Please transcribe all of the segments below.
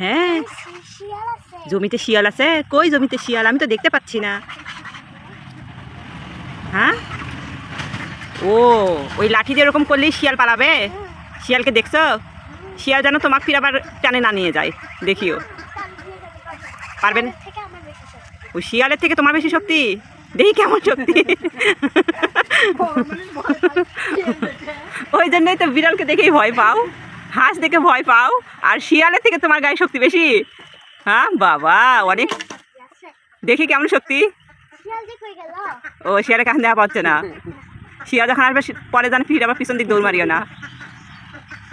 হ্যাঁ, জমিতে শিয়াল আছে? কই জমিতে শিয়াল? আমি তো দেখতে পাচ্ছি না। হ্যাঁ, ও ওই লাঠি দিয়ে এরকম করলেই শিয়াল পালাবে? শিয়ালকে দেখছো? শিয়াল যেন তোমাকে ফির আবার টানে না নিয়ে যায়, দেখিও। পারবেন? ওই শিয়ালের থেকে তোমার বেশি শক্তি? দেখি কেমন শক্তি। ওই জন্যই তো বিড়ালকে দেখেই ভয় পাও, হাঁস দেখে ভয় পাও, আর শিয়ালের থেকে তোমার গায়ে শক্তি বেশি। হ্যাঁ বাবা, অনেক। দেখি কেমন শক্তি। ও শিয়ালের কাছে দেওয়া পাচ্ছে না। শিয়াল যখন আসবে পরে জান ফির আবার পিছন দিক দৌড় মারিও না,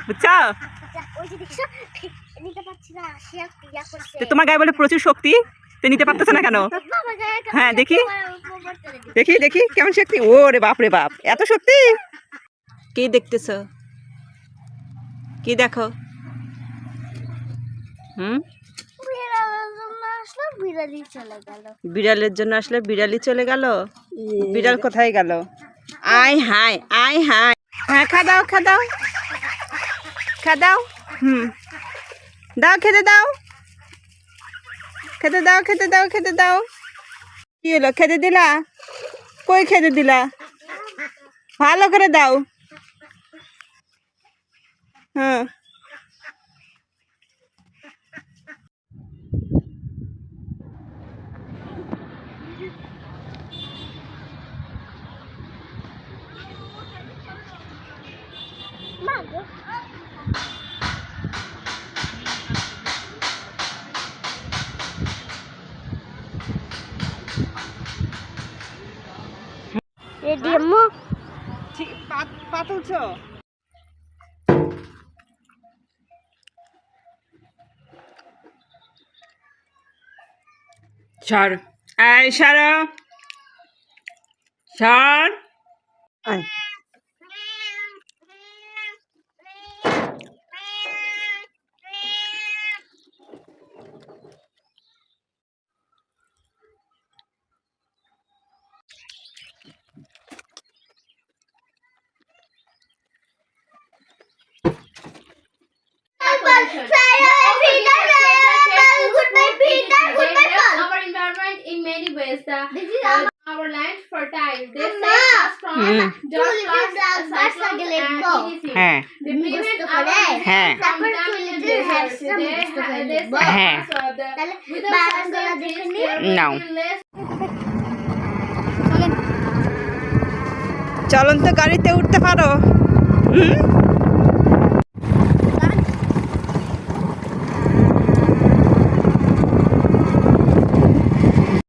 বুঝছো? তো তোমার গায়ে বলে প্রচুর শক্তি, তো নিতে পারতেছে না কেন? হ্যাঁ দেখি দেখি দেখি কেমন শক্তি। ও রে বাপ রে বাপ, এত শক্তি! কি দেখতেছ? কি দেখো? বিড়ালের জন্য আসলে বিড়ালি চলে গেল। বিড়াল কোথায় গেল? আয় হায়, আয় হায়। হ্যাঁ, খা দাও, খা দাও, খা দাও। দাও, খেতে দাও, খেতে দাও, খেতে দাও, খেতে দাও। কি হলো, খেতে দিলা? কই খেতে দিলা? ভালো করে দাও। হ্যাঁ, পা তুলছো? সর, আয় সর, সর। Our environment in many ways. Our land fertile. They save us from drought, floods, cyclones, and etc. হ্যাঁ, They prevent our land from becoming a desert. They save us without trees, there No. will be less. চলন্ত গাড়িতে উঠতে পারো?